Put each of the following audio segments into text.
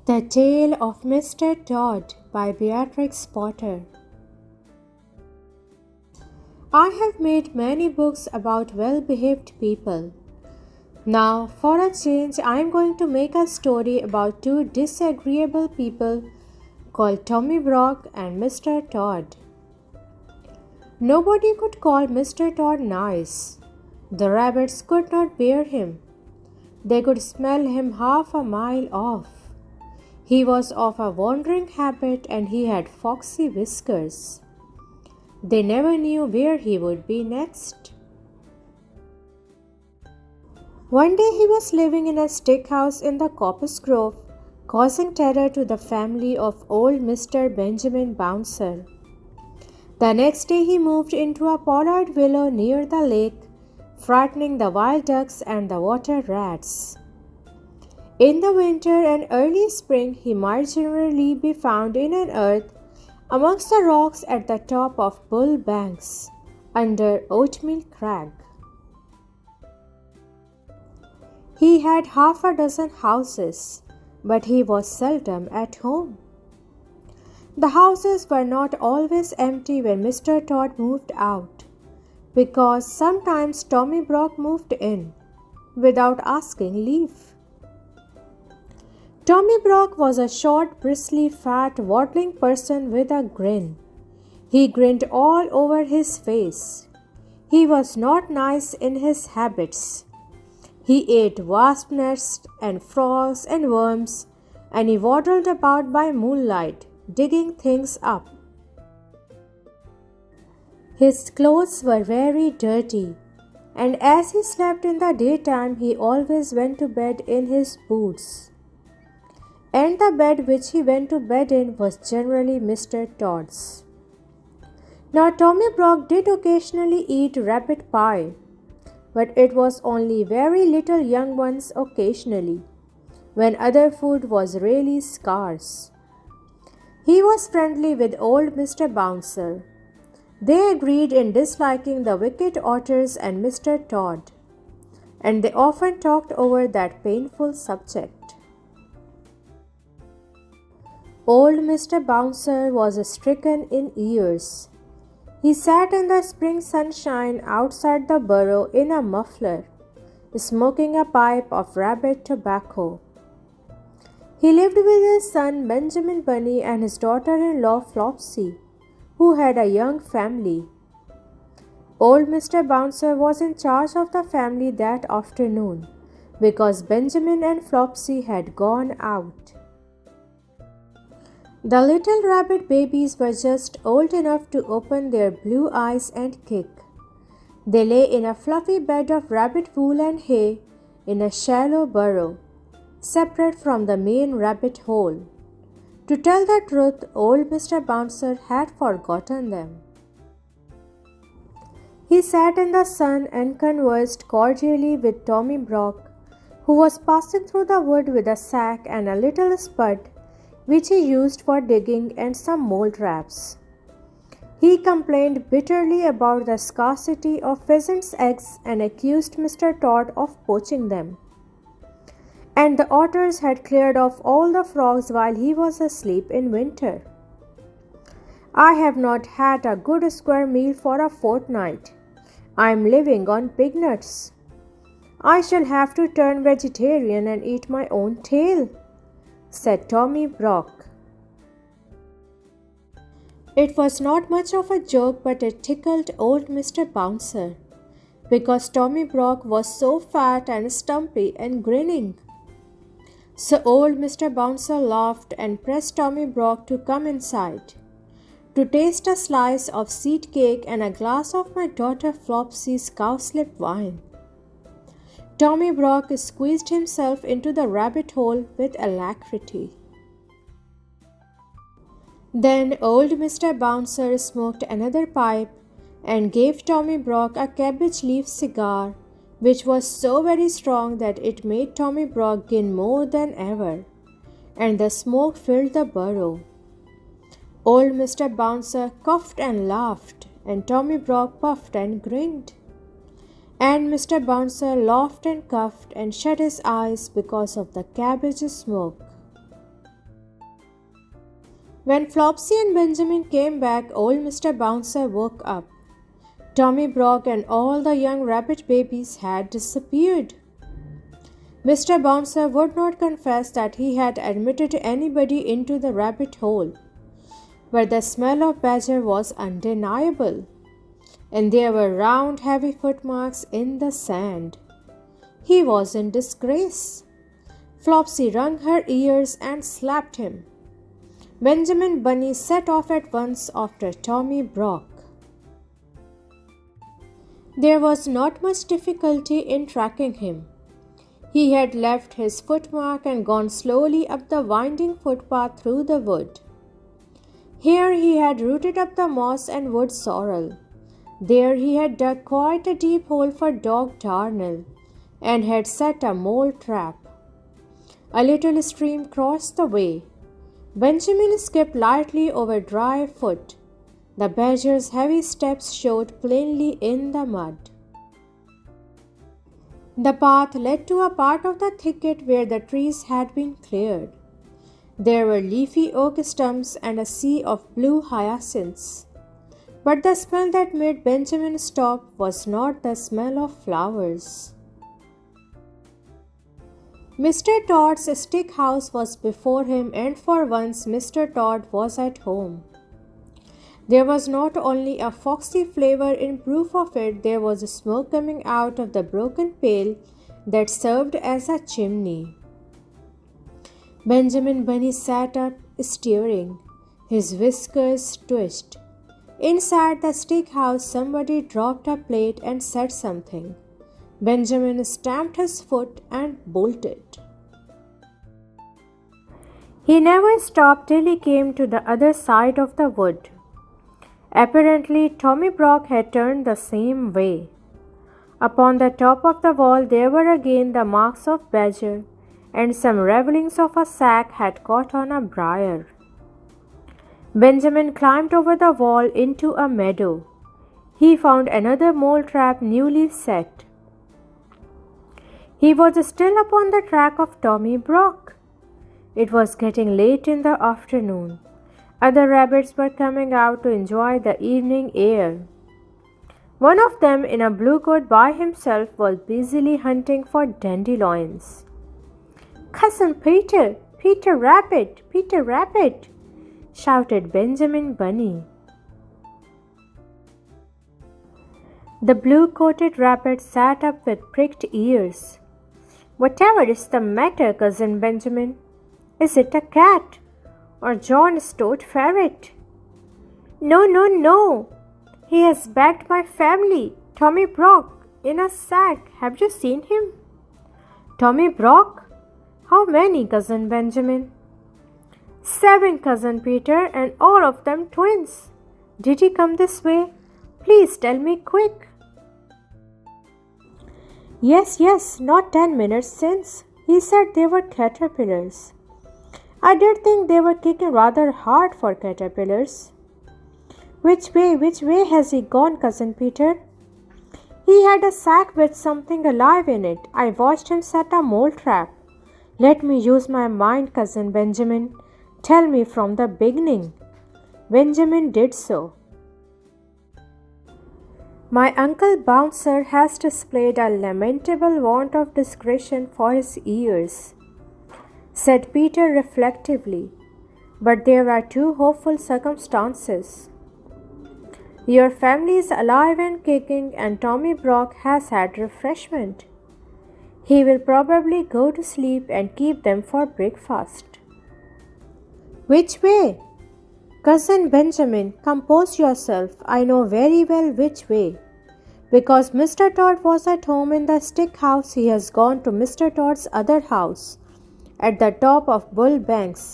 The Tale of Mr. Tod by Beatrix Potter. I have made many books about well-behaved people. Now, for a change, I am going to make a story about two disagreeable people called Tommy Brock and Mr. Todd. Nobody could call Mr. Todd nice. The rabbits could not bear him. They could smell him half a mile off. He was of a wandering habit and he had foxy whiskers. They never knew where he would be next. One day he was living in a stick house in the Coppice Grove, causing terror to the family of old Mr. Benjamin Bouncer. The next day he moved into a pollard willow near the lake, frightening the wild ducks and the water rats. In the winter and early spring, he might generally be found in an earth amongst the rocks at the top of Bull Banks, under Oatmeal Crag. He had half a dozen houses, but he was seldom at home. The houses were not always empty when Mr. Todd moved out, because sometimes Tommy Brock moved in without asking leave. Tommy Brock was a short, bristly, fat, waddling person with a grin. He grinned all over his face. He was not nice in his habits. He ate wasp nests and frogs and worms, and he waddled about by moonlight, digging things up. His clothes were very dirty, and as he slept in the daytime, he always went to bed in his boots. And the bed which he went to bed in was generally Mr. Todd's. Now Tommy Brock did occasionally eat rabbit pie, but it was only very little young ones occasionally, when other food was really scarce. He was friendly with old Mr. Bouncer. They agreed in disliking the wicked otters and Mr. Todd, and they often talked over that painful subject. Old Mr. Bouncer was stricken in years. He sat in the spring sunshine outside the burrow in a muffler, smoking a pipe of rabbit tobacco. He lived with his son Benjamin Bunny and his daughter-in-law Flopsy, who had a young family. Old Mr. Bouncer was in charge of the family that afternoon, because Benjamin and Flopsy had gone out. The little rabbit babies were just old enough to open their blue eyes and kick. They lay in a fluffy bed of rabbit wool and hay in a shallow burrow, separate from the main rabbit hole. To tell the truth, old Mr. Bouncer had forgotten them. He sat in the sun and conversed cordially with Tommy Brock, who was passing through the wood with a sack and a little spud, which he used for digging, and some mole traps. He complained bitterly about the scarcity of pheasants' eggs and accused Mr. Todd of poaching them. And the otters had cleared off all the frogs while he was asleep in winter. I have not had a good square meal for a fortnight. I am living on pig nuts. I shall have to turn vegetarian and eat my own tail, said Tommy Brock. It was not much of a joke, but it tickled old Mr. Bouncer, because Tommy Brock was so fat and stumpy and grinning. So old Mr. Bouncer laughed and pressed Tommy Brock to come inside, to taste a slice of seed cake and a glass of my daughter Flopsy's cowslip wine. Tommy Brock squeezed himself into the rabbit hole with alacrity. Then old Mr. Bouncer smoked another pipe and gave Tommy Brock a cabbage leaf cigar, which was so very strong that it made Tommy Brock grin more than ever, and the smoke filled the burrow. Old Mr. Bouncer coughed and laughed, and Tommy Brock puffed and grinned. And Mr. Bouncer laughed and coughed and shut his eyes because of the cabbage smoke. When Flopsy and Benjamin came back, old Mr. Bouncer woke up. Tommy Brock and all the young rabbit babies had disappeared. Mr. Bouncer would not confess that he had admitted anybody into the rabbit hole, but the smell of badger was undeniable, and there were round, heavy footmarks in the sand. He was in disgrace. Flopsy wrung her ears and slapped him. Benjamin Bunny set off at once after Tommy Brock. There was not much difficulty in tracking him. He had left his footmark and gone slowly up the winding footpath through the wood. Here he had rooted up the moss and wood sorrel. There he had dug quite a deep hole for dog darnel and had set a mole trap. A little stream crossed the way. Benjamin skipped lightly over dry foot. The badger's heavy steps showed plainly in the mud. The path led to a part of the thicket where the trees had been cleared. There were leafy oak stumps and a sea of blue hyacinths. But the smell that made Benjamin stop was not the smell of flowers. Mr. Todd's stick house was before him, and for once Mr. Todd was at home. There was not only a foxy flavor in proof of it, there was smoke coming out of the broken pail that served as a chimney. Benjamin Bunny sat up, staring, his whiskers twitched. Inside the stick house, somebody dropped a plate and said something. Benjamin stamped his foot and bolted. He never stopped till he came to the other side of the wood. Apparently, Tommy Brock had turned the same way. Upon the top of the wall there were again the marks of badger, and some ravelings of a sack had caught on a briar. Benjamin climbed over the wall into a meadow. He found another mole trap newly set. He was still upon the track of Tommy Brock. It was getting late in the afternoon. Other rabbits were coming out to enjoy the evening air. One of them, in a blue coat by himself, was busily hunting for dandelions. "Cousin Peter! Peter Rabbit! Peter Rabbit!" shouted Benjamin Bunny. The blue-coated rabbit sat up with pricked ears. "Whatever is the matter, Cousin Benjamin? Is it a cat? Or John's toad ferret?" "No, no, no! He has bagged my family, Tommy Brock, in a sack. Have you seen him?" "Tommy Brock? How many, Cousin Benjamin?" "7, Cousin Peter, and all of them twins. Did he come this way? Please tell me quick." Yes, not 10 minutes since. He said they were caterpillars. I did think they were kicking rather hard for caterpillars. Which way has he gone, Cousin Peter?" "He had a sack with something alive in it. I watched him set a mole trap." "Let me use my mind, Cousin Benjamin. Tell me from the beginning." Benjamin did so. "My Uncle Bouncer has displayed a lamentable want of discretion for his years," said Peter reflectively, "but there are 2 hopeful circumstances. Your family is alive and kicking, and Tommy Brock has had refreshment. He will probably go to sleep and keep them for breakfast." "Which way?" "Cousin Benjamin, compose yourself. I know very well which way. Because Mr. Todd was at home in the stick house, he has gone to Mr. Todd's other house, at the top of Bull Banks.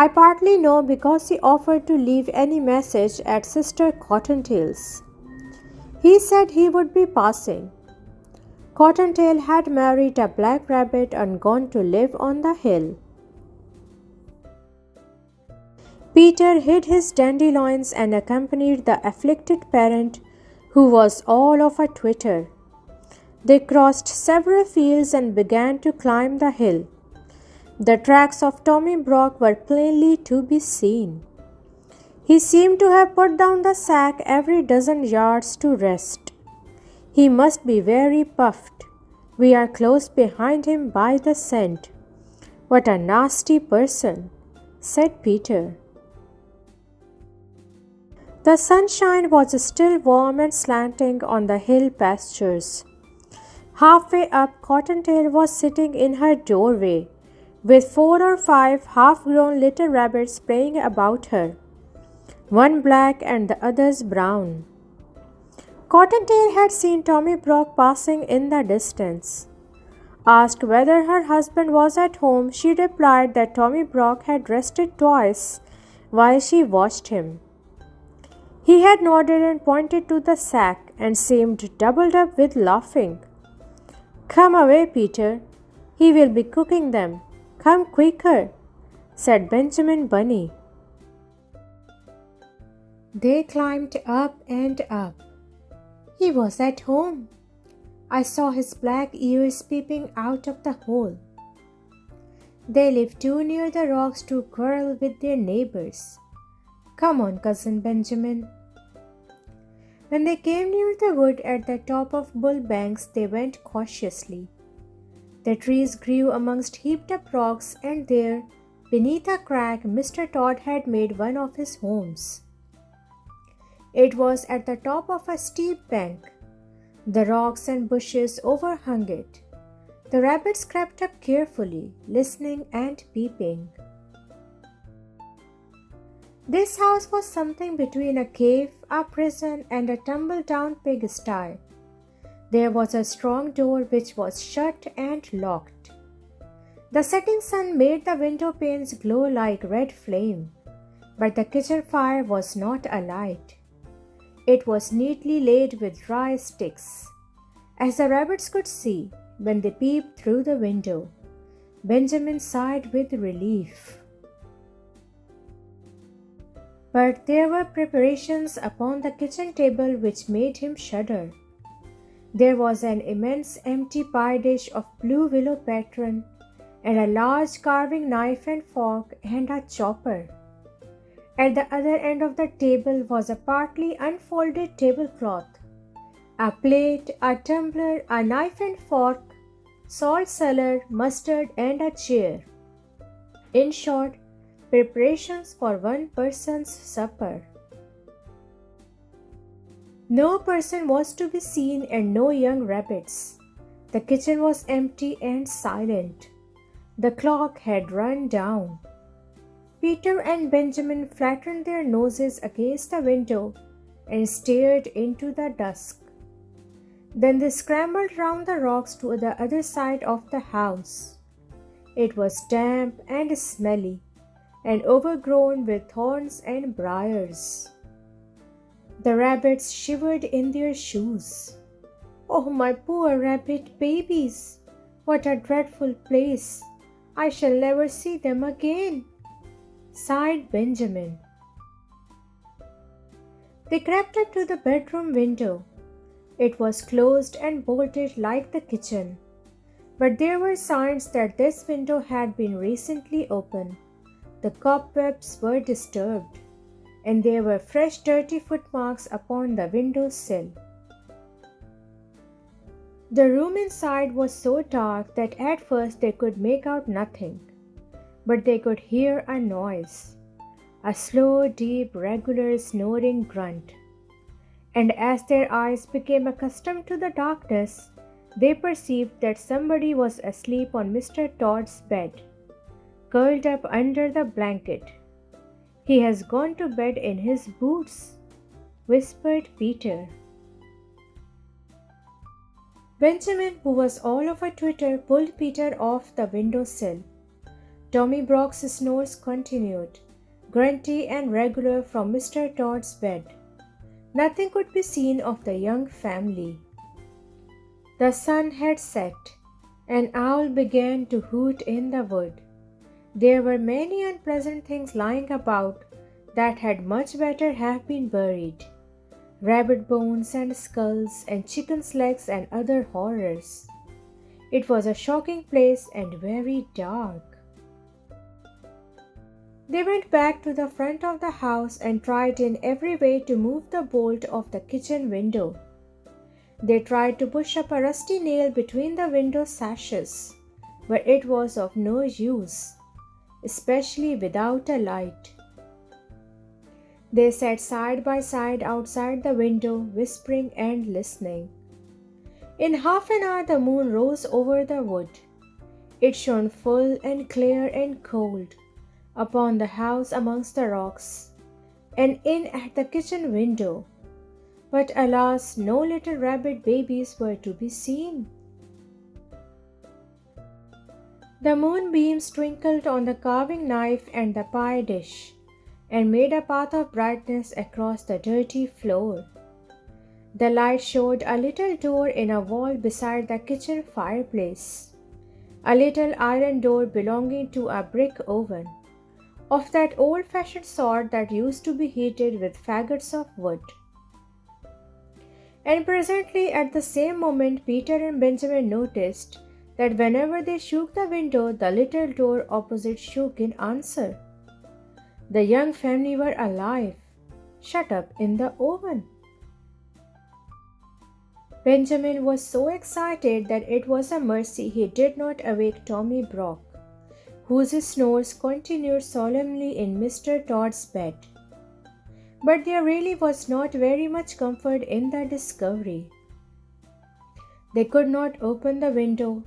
I partly know because he offered to leave any message at Sister Cottontail's. He said he would be passing. Cottontail had married a black rabbit and gone to live on the hill." Peter hid his dandelions and accompanied the afflicted parent, who was all of a twitter. They crossed several fields and began to climb the hill. The tracks of Tommy Brock were plainly to be seen. He seemed to have put down the sack every dozen yards to rest. He must be very puffed. We are close behind him by the scent. What a nasty person, said Peter. The sunshine was still warm and slanting on the hill pastures. Halfway up, Cottontail was sitting in her doorway, with 4 or 5 half-grown little rabbits playing about her, one black and the others brown. Cottontail had seen Tommy Brock passing in the distance. Asked whether her husband was at home, she replied that Tommy Brock had rested twice while she watched him. He had nodded and pointed to the sack and seemed doubled up with laughing. "Come away, Peter. He will be cooking them. Come quicker," said Benjamin Bunny. They climbed up and up. He was at home. I saw his black ears peeping out of the hole. They lived too near the rocks to quarrel with their neighbors. Come on, Cousin Benjamin. When they came near the wood at the top of Bull Banks, they went cautiously. The trees grew amongst heaped up rocks, and there, beneath a crack, Mr. Todd had made one of his homes. It was at the top of a steep bank. The rocks and bushes overhung it. The rabbits crept up carefully, listening and peeping. This house was something between a cave, a prison, and a tumble-down pigsty. There was a strong door which was shut and locked. The setting sun made the window panes glow like red flame, but the kitchen fire was not alight. It was neatly laid with dry sticks. As the rabbits could see when they peeped through the window, Benjamin sighed with relief. But there were preparations upon the kitchen table which made him shudder. There was an immense empty pie dish of blue willow pattern, and a large carving knife and fork, and a chopper. At the other end of the table was a partly unfolded tablecloth, a plate, a tumbler, a knife and fork, salt cellar, mustard, and a chair. In short, preparations for one person's supper. No person was to be seen and no young rabbits. The kitchen was empty and silent. The clock had run down. Peter and Benjamin flattened their noses against the window and stared into the dusk. Then they scrambled round the rocks to the other side of the house. It was damp and smelly, and overgrown with thorns and briars. The rabbits shivered in their shoes. "Oh, my poor rabbit babies! What a dreadful place! I shall never see them again," sighed Benjamin. They crept up to the bedroom window. It was closed and bolted like the kitchen, but there were signs that this window had been recently opened. The cobwebs were disturbed, and there were fresh dirty footmarks upon the window sill. The room inside was so dark that at first they could make out nothing, but they could hear a noise, a slow, deep, regular snoring grunt. And as their eyes became accustomed to the darkness, they perceived that somebody was asleep on Mr. Todd's bed, curled up under the blanket. "He has gone to bed in his boots," whispered Peter. Benjamin, who was all of a twitter, pulled Peter off the window sill. Tommy Brock's snores continued, grunty and regular from Mr. Todd's bed. Nothing could be seen of the young family. The sun had set. An owl began to hoot in the wood. There were many unpleasant things lying about that had much better have been buried. Rabbit bones and skulls and chickens' legs and other horrors. It was a shocking place and very dark. They went back to the front of the house and tried in every way to move the bolt of the kitchen window. They tried to push up a rusty nail between the window sashes, but it was of no use, especially without a light. They sat side by side outside the window, whispering and listening. In half an hour, the moon rose over the wood. It shone full and clear and cold upon the house amongst the rocks, and in at the kitchen window. But alas, no little rabbit babies were to be seen. The moonbeams twinkled on the carving knife and the pie dish, and made a path of brightness across the dirty floor. The light showed a little door in a wall beside the kitchen fireplace, a little iron door belonging to a brick oven, of that old-fashioned sort that used to be heated with faggots of wood. And presently, at the same moment, Peter and Benjamin noticed that whenever they shook the window, the little door opposite shook in answer. The young family were alive, shut up in the oven. Benjamin was so excited that it was a mercy he did not awake Tommy Brock, whose snores continued solemnly in Mr. Todd's bed. But there really was not very much comfort in the discovery. They could not open the window,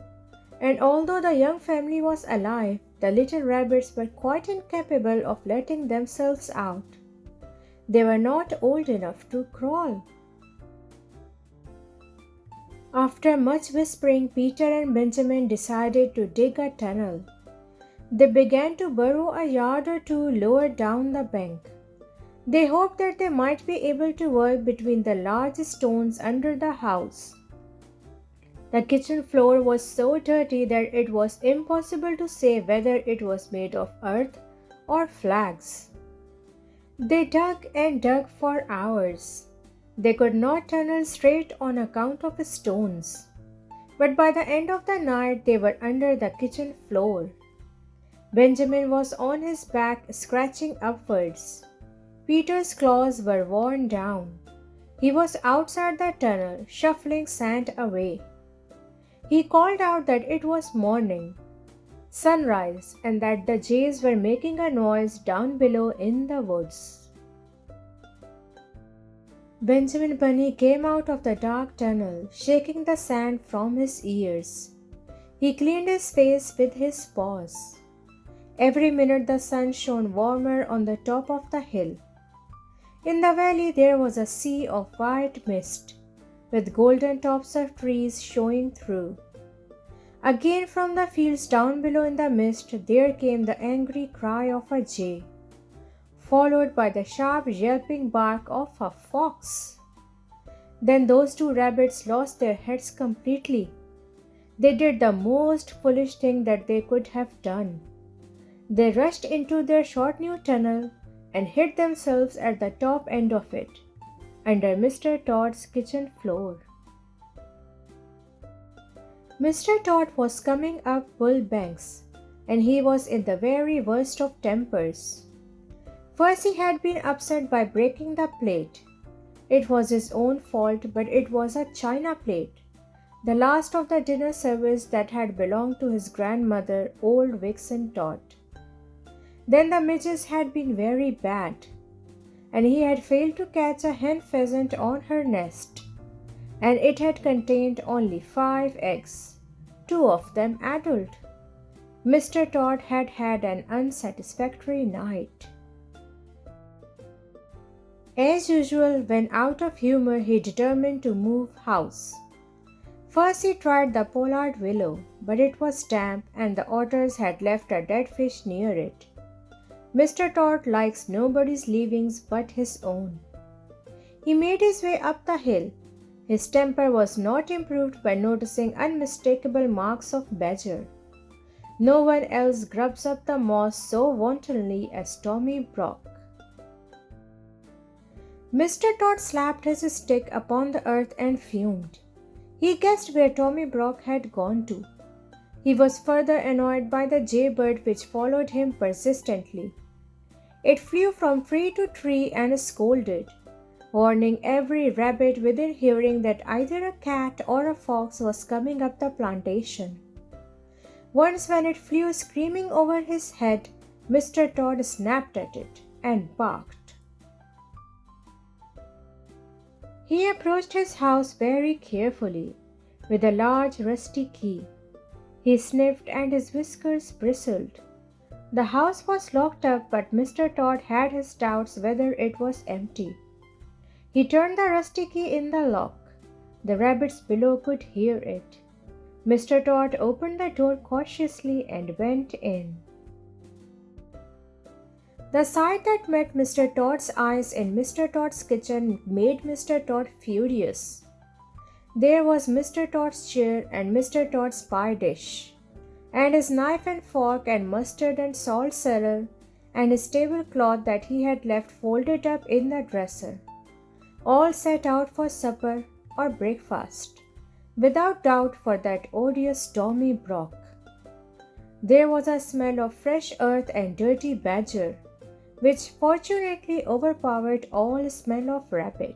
and although the young family was alive, the little rabbits were quite incapable of letting themselves out. They were not old enough to crawl. After much whispering, Peter and Benjamin decided to dig a tunnel. They began to burrow a yard or two lower down the bank. They hoped that they might be able to work between the large stones under the house. The kitchen floor was so dirty that it was impossible to say whether it was made of earth or flags. They dug and dug for hours. They could not tunnel straight on account of stones. But by the end of the night, they were under the kitchen floor. Benjamin was on his back, scratching upwards. Peter's claws were worn down. He was outside the tunnel, shuffling sand away. He called out that it was morning, sunrise, and that the jays were making a noise down below in the woods. Benjamin Bunny came out of the dark tunnel, shaking the sand from his ears. He cleaned his face with his paws. Every minute the sun shone warmer on the top of the hill. In the valley there was a sea of white mist, with golden tops of trees showing through. Again from the fields down below in the mist there came the angry cry of a jay, followed by the sharp yelping bark of a fox. Then those two rabbits lost their heads completely. They did the most foolish thing that they could have done. They rushed into their short new tunnel and hid themselves at the top end of it, under Mr. Todd's kitchen floor. Mr. Todd was coming up Bull Banks, and he was in the very worst of tempers. First he had been upset by breaking the plate. It was his own fault, but it was a china plate, the last of the dinner service that had belonged to his grandmother, old Vixen Todd. Then the midges had been very bad, and he had failed to catch a hen pheasant on her nest, and it had contained only 5 eggs, 2 of them adult. Mr. Todd had had an unsatisfactory night. As usual, when out of humor, he determined to move house. First he tried the pollard willow, but it was damp and the otters had left a dead fish near it. Mr. Todd likes nobody's leavings but his own. He made his way up the hill. His temper was not improved by noticing unmistakable marks of badger. No one else grubs up the moss so wantonly as Tommy Brock. Mr. Todd slapped his stick upon the earth and fumed. He guessed where Tommy Brock had gone to. He was further annoyed by the jaybird which followed him persistently. It flew from tree to tree and scolded, warning every rabbit within hearing that either a cat or a fox was coming up the plantation. Once, when it flew screaming over his head, Mr. Tod snapped at it and barked. He approached his house very carefully, with a large rusty key. He sniffed and his whiskers bristled. The house was locked up, but Mr. Tod had his doubts whether it was empty. He turned the rusty key in the lock. The rabbits below could hear it. Mr. Tod opened the door cautiously and went in. The sight that met Mr. Tod's eyes in Mr. Tod's kitchen made Mr. Tod furious. There was Mr. Tod's chair and Mr. Tod's pie dish, and his knife and fork and mustard and salt cellar, and his tablecloth that he had left folded up in the dresser, all set out for supper or breakfast, without doubt for that odious Tommy Brock. There was a smell of fresh earth and dirty badger, which fortunately overpowered all smell of rabbit.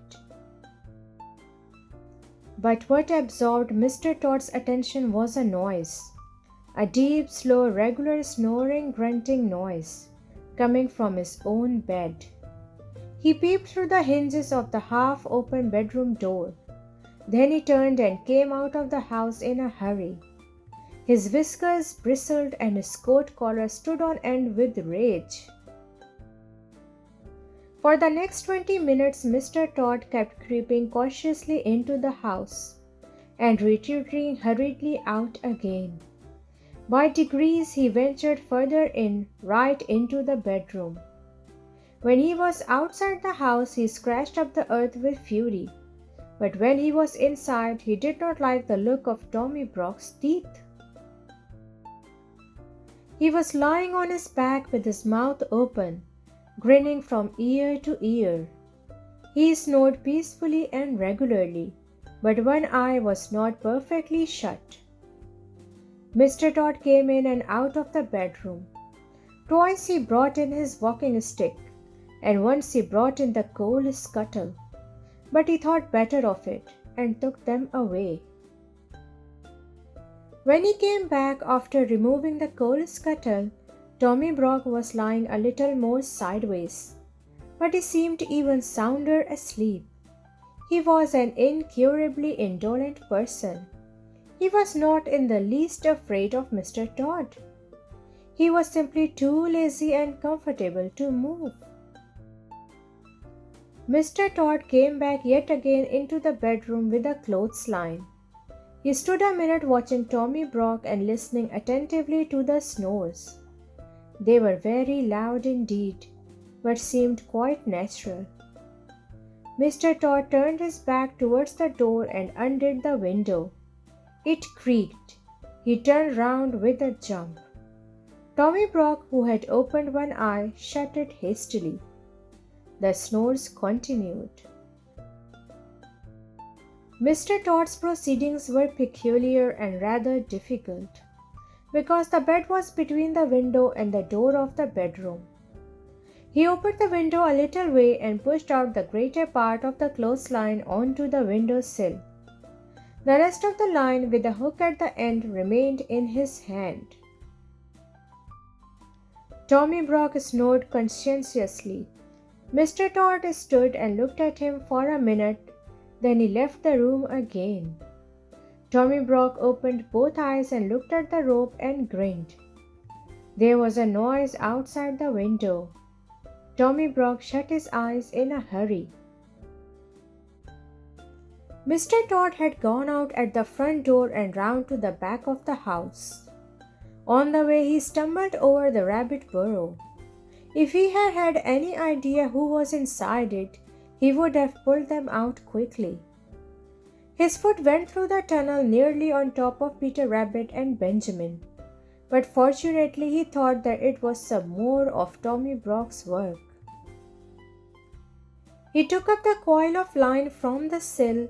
But what absorbed Mr. Tod's attention was a noise, a deep, slow, regular snoring, grunting noise, coming from his own bed. He peeped through the hinges of the half-open bedroom door. Then he turned and came out of the house in a hurry. His whiskers bristled and his coat collar stood on end with rage. For the next 20 minutes, Mr. Tod kept creeping cautiously into the house and retreating hurriedly out again. By degrees, he ventured further in, right into the bedroom. When he was outside the house, he scratched up the earth with fury. But when he was inside, he did not like the look of Tommy Brock's teeth. He was lying on his back with his mouth open, grinning from ear to ear. He snored peacefully and regularly, but one eye was not perfectly shut. Mr. Tod came in and out of the bedroom. Twice he brought in his walking stick, and once he brought in the coal scuttle, but he thought better of it and took them away. When he came back after removing the coal scuttle, Tommy Brock was lying a little more sideways, but he seemed even sounder asleep. He was an incurably indolent person. He was not in the least afraid of Mr. Tod. He was simply too lazy and comfortable to move. Mr. Tod came back yet again into the bedroom with a clothesline. He stood a minute watching Tommy Brock and listening attentively to the snores. They were very loud indeed, but seemed quite natural. Mr. Tod turned his back towards the door and undid the window. It creaked. He turned round with a jump. Tommy Brock, who had opened one eye, shut it hastily. The snores continued. Mr. Tod's proceedings were peculiar and rather difficult, because the bed was between the window and the door of the bedroom. He opened the window a little way and pushed out the greater part of the clothesline onto the window sill. The rest of the line, with a hook at the end, remained in his hand. Tommy Brock snored conscientiously. Mr. Tod stood and looked at him for a minute, then he left the room again. Tommy Brock opened both eyes and looked at the rope and grinned. There was a noise outside the window. Tommy Brock shut his eyes in a hurry. Mr. Tod had gone out at the front door and round to the back of the house. On the way, he stumbled over the rabbit burrow. If he had had any idea who was inside it, he would have pulled them out quickly. His foot went through the tunnel nearly on top of Peter Rabbit and Benjamin, but fortunately he thought that it was some more of Tommy Brock's work. He took up the coil of line from the sill,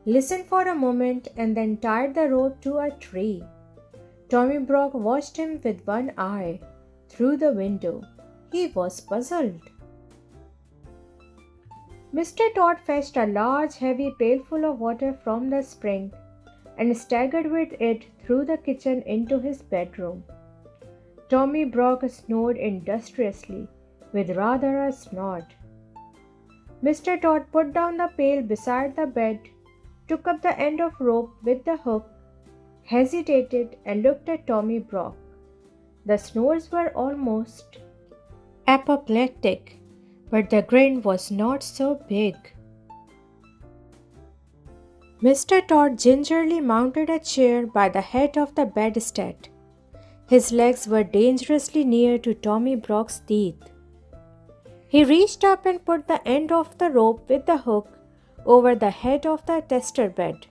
listened for a moment, and then tied the rope to a tree. Tommy Brock watched him with one eye through the window. He was puzzled. Mr. Todd fetched a large, heavy pailful of water from the spring and staggered with it through the kitchen into his bedroom. Tommy Brock snored industriously, with rather a snort. Mr. Todd put down the pail beside the bed, took up the end of rope with the hook, hesitated, and looked at Tommy Brock. The snores were almost apoplectic, but the grin was not so big. Mr. Todd gingerly mounted a chair by the head of the bedstead. His legs were dangerously near to Tommy Brock's teeth. He reached up and put the end of the rope with the hook over the head of the tester bed,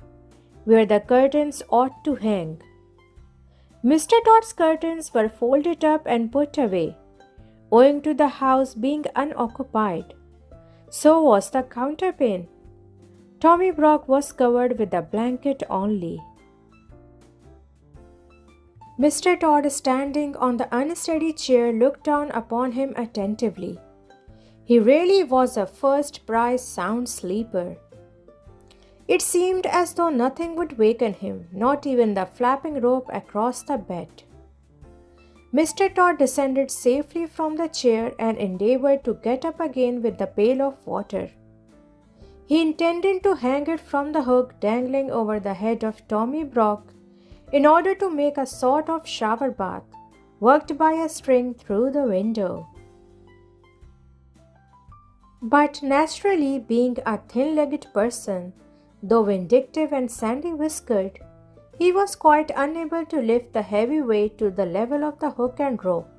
where the curtains ought to hang. Mr. Todd's curtains were folded up and put away, owing to the house being unoccupied. So was the counterpane. Tommy Brock was covered with a blanket only. Mr. Todd, standing on the unsteady chair, looked down upon him attentively. He really was a first-prize sound sleeper. It seemed as though nothing would waken him, not even the flapping rope across the bed. Mr. Todd descended safely from the chair and endeavored to get up again with the pail of water. He intended to hang it from the hook dangling over the head of Tommy Brock in order to make a sort of shower bath, worked by a string through the window. But naturally, being a thin-legged person, though vindictive and sandy-whiskered, he was quite unable to lift the heavy weight to the level of the hook and rope.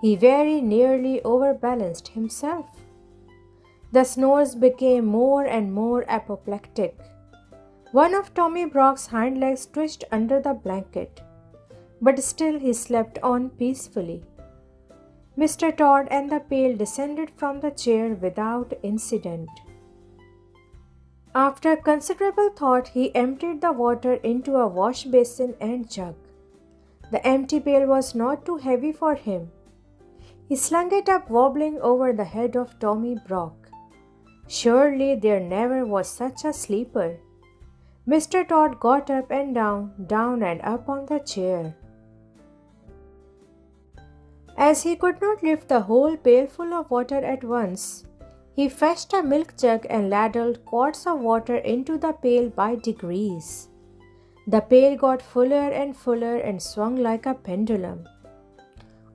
He very nearly overbalanced himself. The snores became more and more apoplectic. One of Tommy Brock's hind legs twitched under the blanket, but still he slept on peacefully. Mr. Todd and the pail descended from the chair without incident. After considerable thought, he emptied the water into a wash basin and jug. The empty pail was not too heavy for him. He slung it up, wobbling over the head of Tommy Brock. Surely there never was such a sleeper. Mr. Todd got up and down and up on the chair. As he could not lift the whole pailful of water at once, he fetched a milk jug and ladled quarts of water into the pail by degrees. The pail got fuller and swung like a pendulum.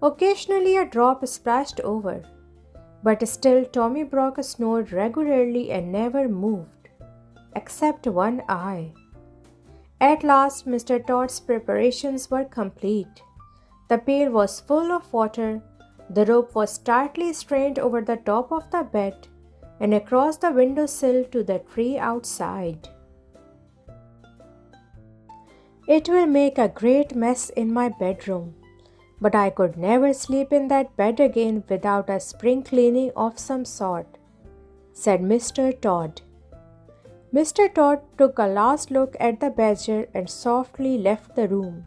Occasionally a drop splashed over, but still Tommy Brock snored regularly and never moved, except one eye. At last Mr. Todd's preparations were complete. The pail was full of water, the rope was tightly strained over the top of the bed and across the windowsill to the tree outside. It will make a great mess in my bedroom, but I could never sleep in that bed again without a spring cleaning of some sort, said Mr. Todd. Mr. Todd took a last look at the badger and softly left the room.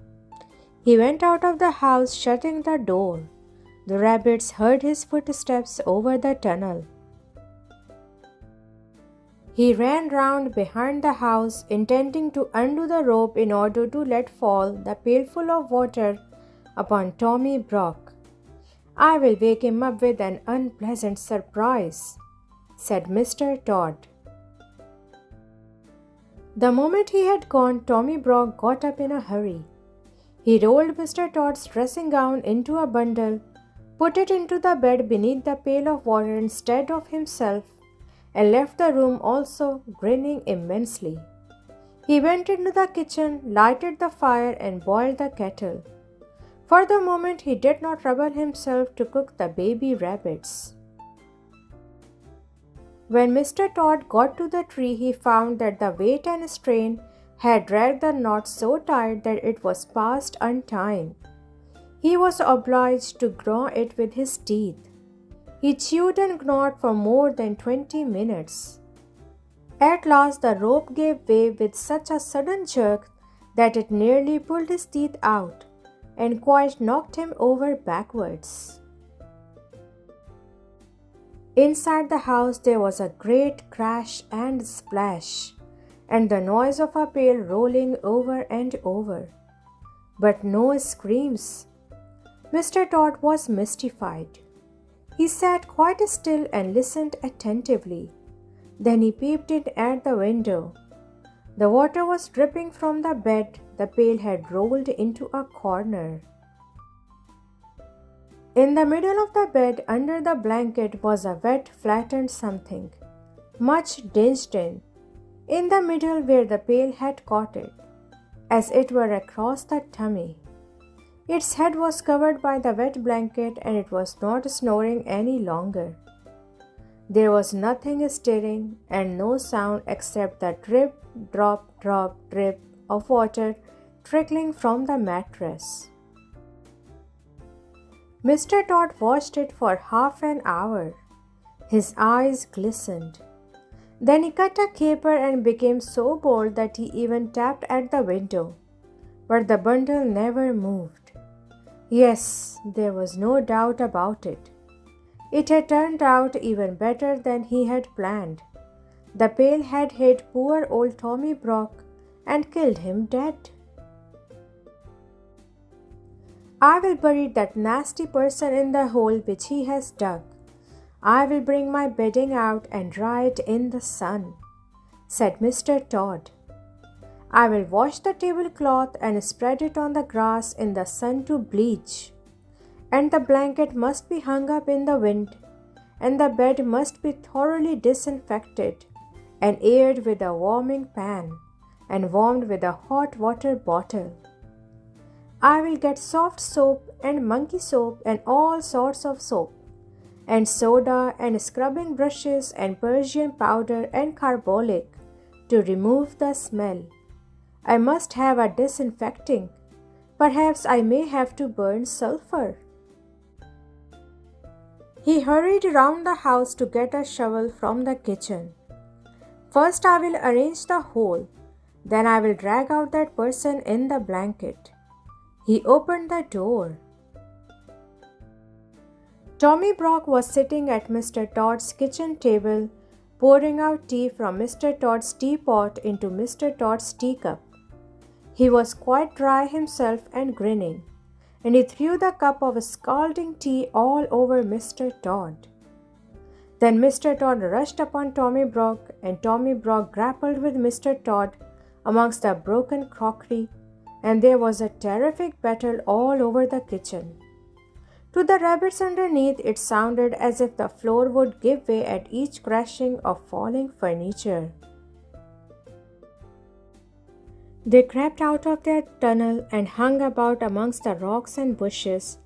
He went out of the house, shutting the door. The rabbits heard his footsteps over the tunnel. He ran round behind the house, intending to undo the rope in order to let fall the pailful of water upon Tommy Brock. I will wake him up with an unpleasant surprise, said Mr. Todd. The moment he had gone, Tommy Brock got up in a hurry. He rolled Mr. Todd's dressing gown into a bundle, put it into the bed beneath the pail of water instead of himself, and left the room also, grinning immensely. He went into the kitchen, lighted the fire, and boiled the kettle. For the moment he did not trouble himself to cook the baby rabbits. When Mr. Todd got to the tree, he found that the weight and strain had dragged the knot so tight that it was past untying. He was obliged to gnaw it with his teeth. He chewed and gnawed for more than 20 minutes. At last the rope gave way with such a sudden jerk that it nearly pulled his teeth out and quite knocked him over backwards. Inside the house there was a great crash and splash, and the noise of a pail rolling over and over. But no screams. Mr. Todd was mystified. He sat quite still and listened attentively. Then he peeped in at the window. The water was dripping from the bed. The pail had rolled into a corner. In the middle of the bed, under the blanket, was a wet, flattened something, much dinged in the middle where the pail had caught it, as it were across the tummy. Its head was covered by the wet blanket, and it was not snoring any longer. There was nothing stirring and no sound except the drip, drop, drop, drip of water trickling from the mattress. Mr. Todd watched it for half an hour. His eyes glistened. Then he cut a caper and became so bold that he even tapped at the window. But the bundle never moved. Yes, there was no doubt about it. It had turned out even better than he had planned. The pail had hit poor old Tommy Brock and killed him dead. I will bury that nasty person in the hole which he has dug. I will bring my bedding out and dry it in the sun, said Mr. Todd. I will wash the tablecloth and spread it on the grass in the sun to bleach. And the blanket must be hung up in the wind, and the bed must be thoroughly disinfected and aired with a warming pan and warmed with a hot water bottle. I will get soft soap and monkey soap and all sorts of soap, and soda and scrubbing brushes and Persian powder and carbolic to remove the smell. I must have a disinfecting. Perhaps I may have to burn sulfur. He hurried round the house to get a shovel from the kitchen. First I will arrange the hole, then I will drag out that person in the blanket. He opened the door. Tommy Brock was sitting at Mr. Todd's kitchen table, pouring out tea from Mr. Todd's teapot into Mr. Todd's teacup. He was quite dry himself and grinning, and he threw the cup of scalding tea all over Mr. Todd. Then Mr. Todd rushed upon Tommy Brock, and Tommy Brock grappled with Mr. Todd amongst the broken crockery, and there was a terrific battle all over the kitchen. To the rabbits underneath, it sounded as if the floor would give way at each crashing of falling furniture. They crept out of their tunnel and hung about amongst the rocks and bushes,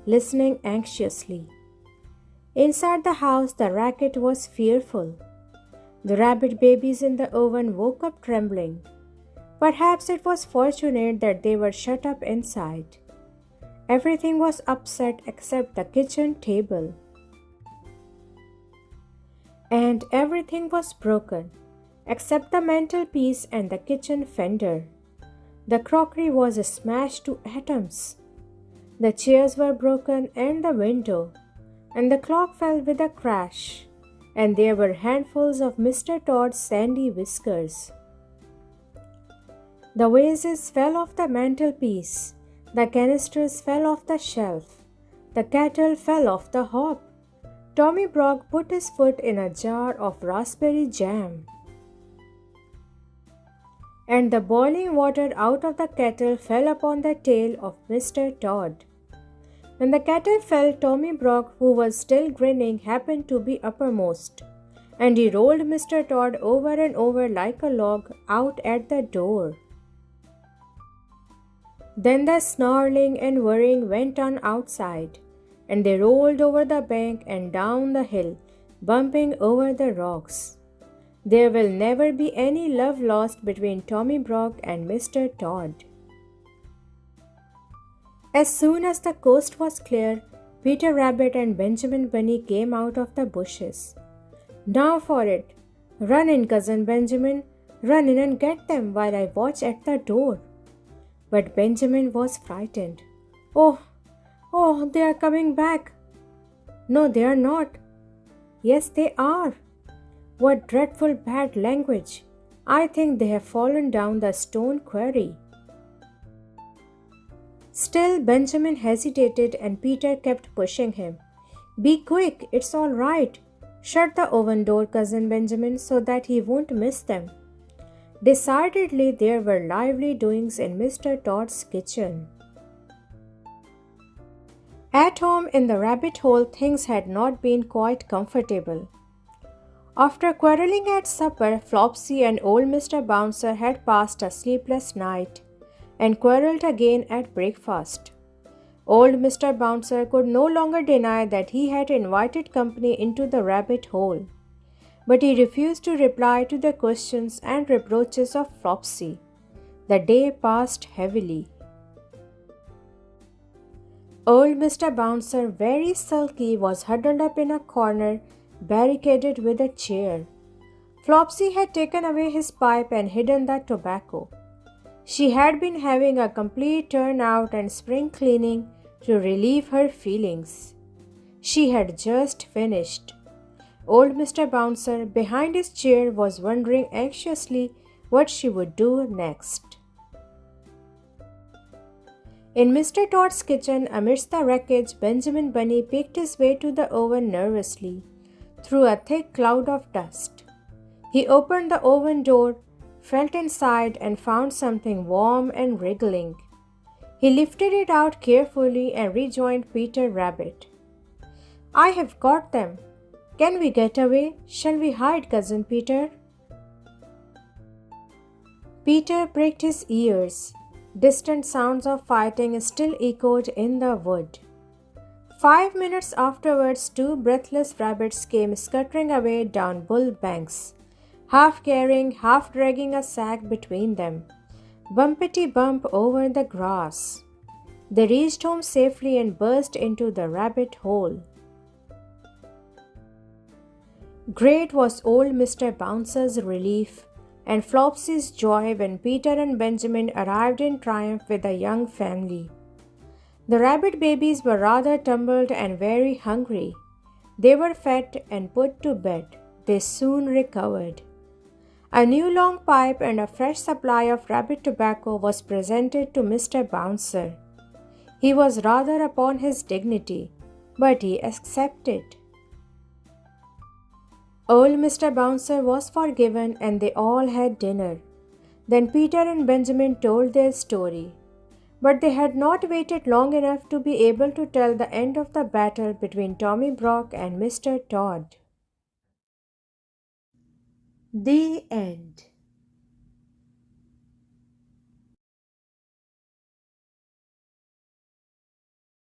listening anxiously. Inside the house, the racket was fearful. The rabbit babies in the oven woke up trembling. Perhaps it was fortunate that they were shut up inside. Everything was upset except the kitchen table. And everything was broken except the mantelpiece and the kitchen fender. The crockery was smashed to atoms. The chairs were broken and the window, and the clock fell with a crash, and there were handfuls of Mr. Todd's sandy whiskers. The vases fell off the mantelpiece, the canisters fell off the shelf, the kettle fell off the hob. Tommy Brock put his foot in a jar of raspberry jam, and the boiling water out of the kettle fell upon the tail of Mr. Todd. When the kettle fell, Tommy Brock, who was still grinning, happened to be uppermost, and he rolled Mr. Todd over and over like a log out at the door. Then the snarling and worrying went on outside, and they rolled over the bank and down the hill, bumping over the rocks. There will never be any love lost between Tommy Brock and Mr. Todd. As soon as the coast was clear, Peter Rabbit and Benjamin Bunny came out of the bushes. "Now for it! Run in, Cousin Benjamin! Run in and get them while I watch at the door." But Benjamin was frightened. Oh, they are coming back." "No, they are not." Yes, they are. What dreadful bad language. I think they have fallen down the stone quarry. Still, Benjamin hesitated and Peter kept pushing him. Be quick, it's all right. Shut the oven door, Cousin Benjamin, so that he won't miss them. Decidedly, there were lively doings in Mr. Todd's kitchen. At home in the rabbit hole, things had not been quite comfortable. After quarreling at supper, Flopsy and old Mr. Bouncer had passed a sleepless night and quarreled again at breakfast. Old Mr. Bouncer could no longer deny that he had invited company into the rabbit hole, but he refused to reply to the questions and reproaches of Flopsy. The day passed heavily. Old Mr. Bouncer, very sulky, was huddled up in a corner, barricaded with a chair. Flopsy had taken away his pipe and hidden the tobacco. She had been having a complete turn out and spring cleaning to relieve her feelings. She had just finished. Old Mr. Bouncer, behind his chair, was wondering anxiously what she would do next. In Mr. Todd's kitchen, amidst the wreckage, Benjamin Bunny picked his way to the oven nervously, through a thick cloud of dust. He opened the oven door, felt inside, and found something warm and wriggling. He lifted it out carefully and rejoined Peter Rabbit. I have got them. Can we get away? Shall we hide, Cousin Peter? Peter pricked his ears. Distant sounds of fighting still echoed in the wood. 5 minutes afterwards, 2 breathless rabbits came scuttering away down Bull Banks, half carrying, half dragging a sack between them, bumpety bump over the grass. They reached home safely and burst into the rabbit hole. Great was old Mr. Bouncer's relief and Flopsy's joy when Peter and Benjamin arrived in triumph with a young family. The rabbit babies were rather tumbled and very hungry. They were fed and put to bed. They soon recovered. A new long pipe and a fresh supply of rabbit tobacco was presented to Mr. Bouncer. He was rather upon his dignity, but he accepted. Old Mr. Bouncer was forgiven and they all had dinner. Then Peter and Benjamin told their story. But they had not waited long enough to be able to tell the end of the battle between Tommy Brock and Mr. Todd. The end.